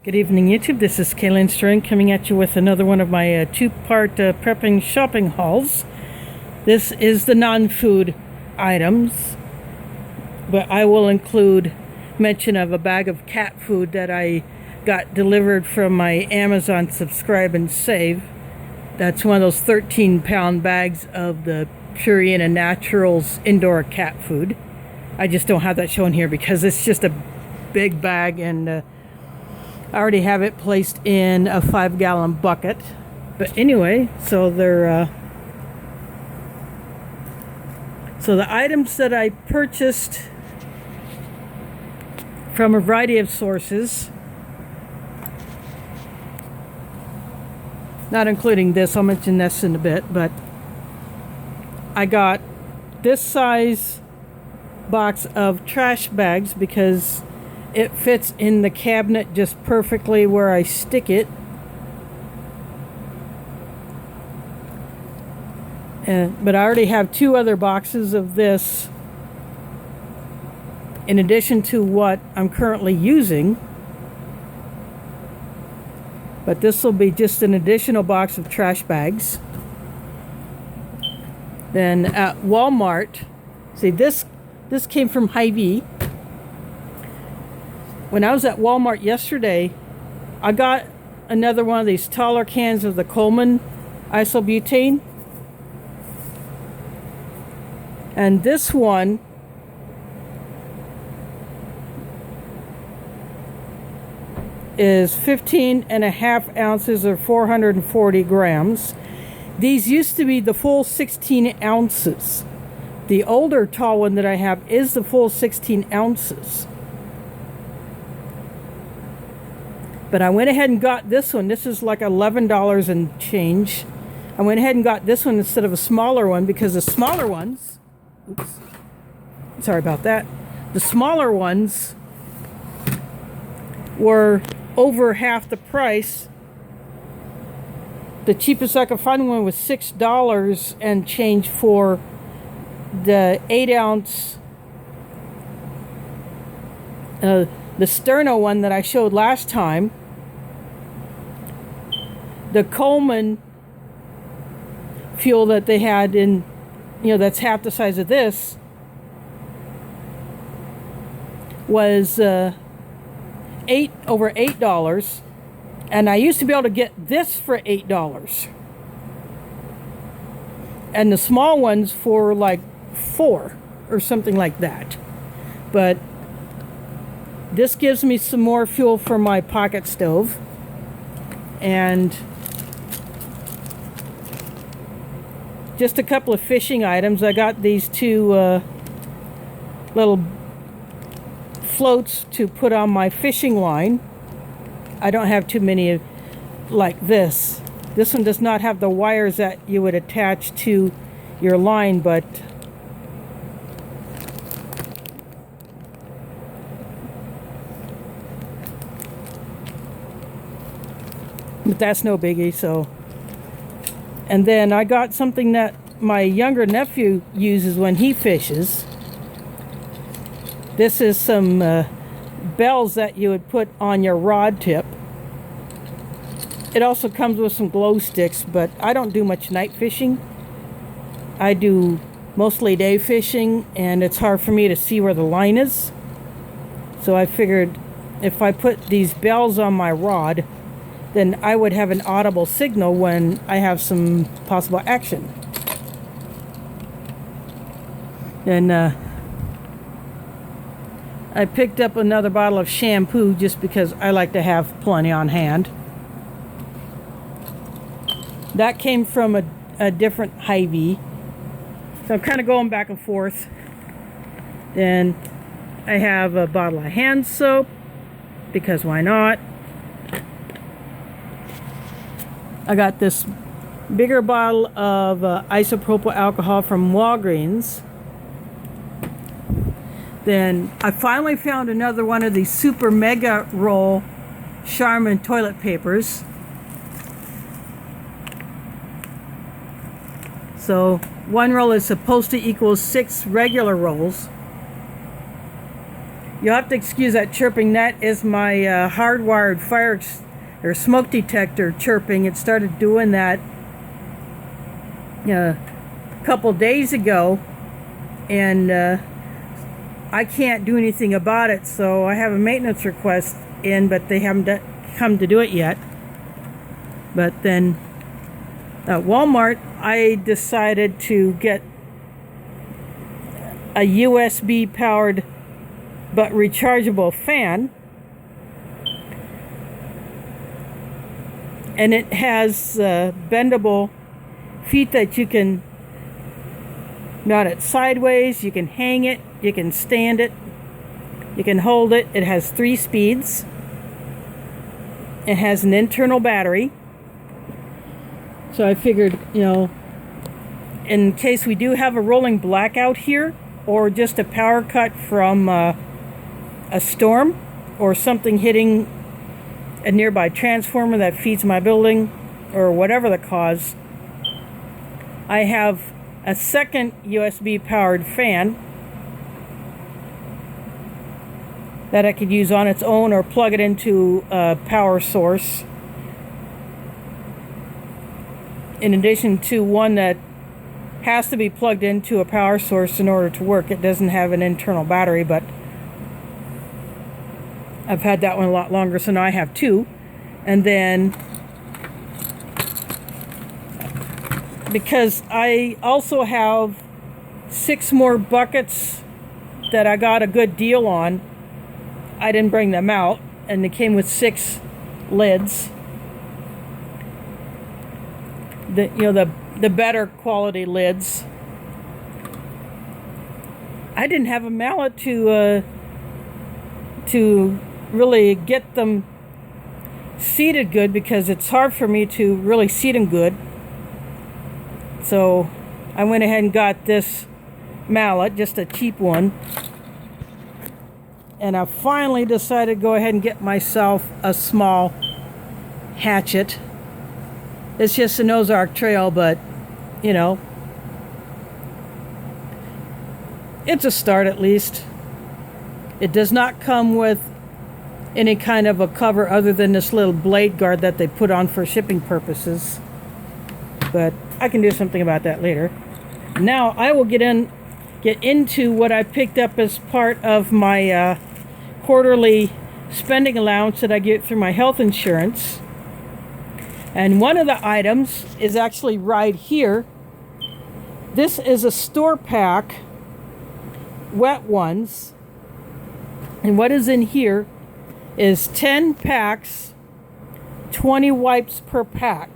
Good evening, YouTube. This is Kaylin String coming at you with another one of my two-part prepping shopping hauls. This is the non-food items, but I will include mention of a bag of cat food that I got delivered from my Amazon Subscribe and Save. That's one of those 13-pound bags of the Purina Naturals indoor cat food. I just don't have that shown here because it's just a big bag, and I already have it placed in a 5-gallon bucket. But anyway, so they're so the items that I purchased from a variety of sources, not including this, I'll mention this in a bit, but I got this size box of trash bags because it fits in the cabinet just perfectly where I stick it. But I already have two other boxes of this in addition to what I'm currently using. But this will be just an additional box of trash bags. Then at Walmart, see this came from Hy-Vee. When I was at Walmart yesterday, I got another one of these taller cans of the Coleman isobutane. And this one is 15.5 ounces or 440 grams. These used to be the full 16 ounces. The older tall one that I have is the full 16 ounces. But I went ahead and got this one. This is like $11 and change. I went ahead and got this one instead of a smaller one because the smaller ones, oops, sorry about that. The smaller ones were over half the price. The cheapest I could find one was $6 and change for the 8-ounce the Sterno one that I showed last time. The Coleman fuel that they had in, that's half the size of this, was over $8. And I used to be able to get this for $8. And the small ones for like $4 or something like that. But this gives me some more fuel for my pocket stove. And just a couple of fishing items. I got these two little floats to put on my fishing line. I don't have too many like this. This one does not have the wires that you would attach to your line, but that's no biggie. So, and then I got something that my younger nephew uses when he fishes. This is some bells that you would put on your rod tip. It also comes with some glow sticks, but I don't do much night fishing. I do mostly day fishing, and it's hard for me to see where the line is. So I figured if I put these bells on my rod, then I would have an audible signal when I have some possible action. And I picked up another bottle of shampoo just because I like to have plenty on hand. That came from a different Hy-Vee. So I'm kind of going back and forth. Then I have a bottle of hand soap, because why not? I got this bigger bottle of isopropyl alcohol from Walgreens. Then I finally found another one of these super mega roll Charmin toilet papers. So one roll is supposed to equal 6 regular rolls. You'll have to excuse that chirping. That is my hardwired fire or smoke detector chirping. It started doing that a couple days ago, and I can't do anything about it, so I have a maintenance request in, but they haven't come to do it yet. But then at Walmart, I decided to get a USB powered but rechargeable fan, and it has bendable feet that you can mount it sideways, you can hang it, you can stand it, you can hold it. It has 3 speeds. It has an internal battery. So I figured, in case we do have a rolling blackout here, or just a power cut from a storm, or something hitting a nearby transformer that feeds my building, or whatever the cause, I have a second USB powered fan that I could use on its own or plug it into a power source, in addition to one that has to be plugged into a power source in order to work. It doesn't have an internal battery, but I've had that one a lot longer, so now I have 2. And then, because I also have 6 more buckets that I got a good deal on, I didn't bring them out, and they came with 6 lids. The better quality lids. I didn't have a mallet to really get them seated good, because it's hard for me to really seat them good. So I went ahead and got this mallet, just a cheap one. And I finally decided to go ahead and get myself a small hatchet. It's just an Ozark Trail, but it's a start at least. It does not come with any kind of a cover other than this little blade guard that they put on for shipping purposes. But I can do something about that later. Now I will get into what I picked up as part of my quarterly spending allowance that I get through my health insurance. And one of the items is actually right here. This is a store pack, wet ones. And what is in here is 10 packs, 20 wipes per pack.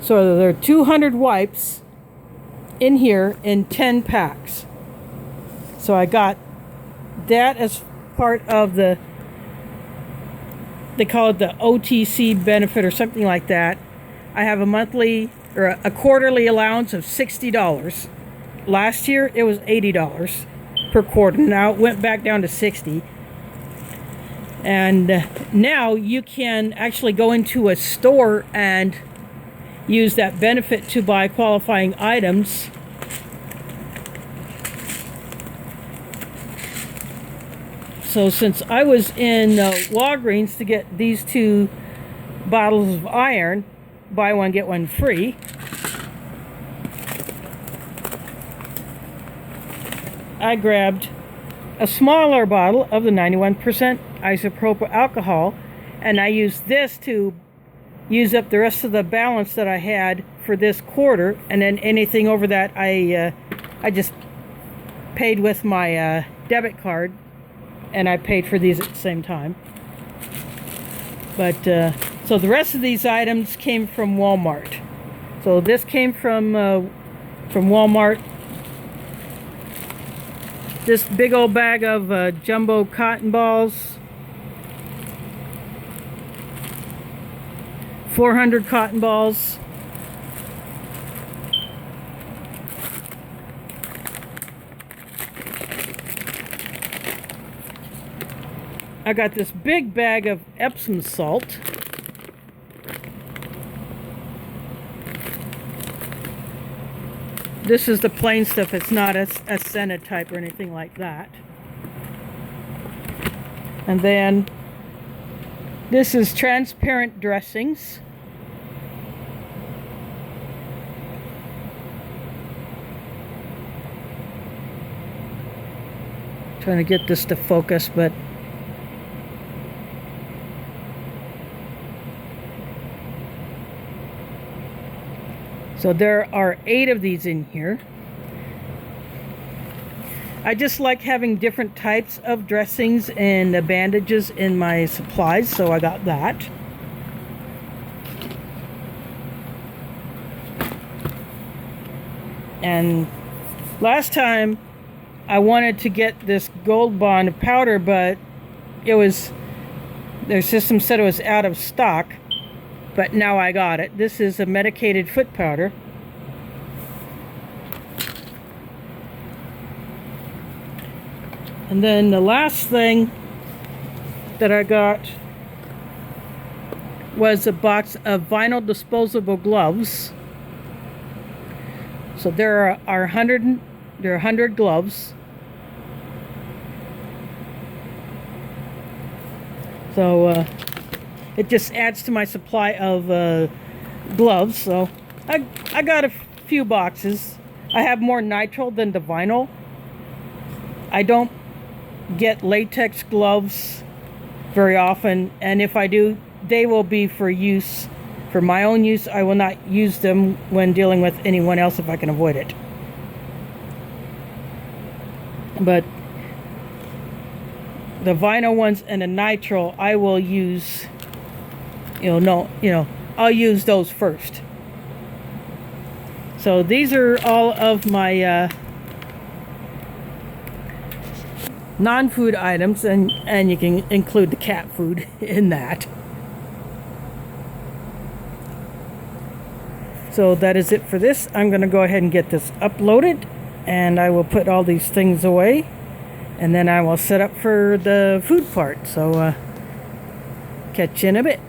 So there are 200 wipes in here in 10 packs. So I got that as part of the, they call it the OTC benefit or something like that. I have a monthly or a quarterly allowance of $60. Last year it was $80 per quarter. Now it went back down to $60. And now you can actually go into a store and use that benefit to buy qualifying items. So since I was in Walgreens to get these 2 bottles of iron, buy one get one free, I grabbed a smaller bottle of the 91% isopropyl alcohol, and I used this to use up the rest of the balance that I had for this quarter, and then anything over that I just paid with my debit card, and I paid for these at the same time. But so the rest of these items came from Walmart. So this came from Walmart. This big old bag of jumbo cotton balls. 400 cotton balls. I got this big bag of Epsom salt. This is the plain stuff. It's not a scented type or anything like that. And then this is transparent dressings. Trying to get this to focus, but so there are 8 of these in here. I just like having different types of dressings and bandages in my supplies, so I got that. And last time I wanted to get this Gold Bond powder, but their system said it was out of stock, but now I got it. This is a medicated foot powder. And then the last thing that I got was a box of vinyl disposable gloves. So there are 100 gloves. So it just adds to my supply of gloves. So I got a few boxes. I have more nitrile than the vinyl. I don't get latex gloves very often, and if I do, they will be for my own use. I will not use them when dealing with anyone else if I can avoid it. But the vinyl ones and the nitrile I will use, I'll use those first. So these are all of my non-food items, and you can include the cat food in that. So that is it for this. I'm going to go ahead and get this uploaded, and I will put all these things away, and then I will set up for the food part. So catch you in a bit.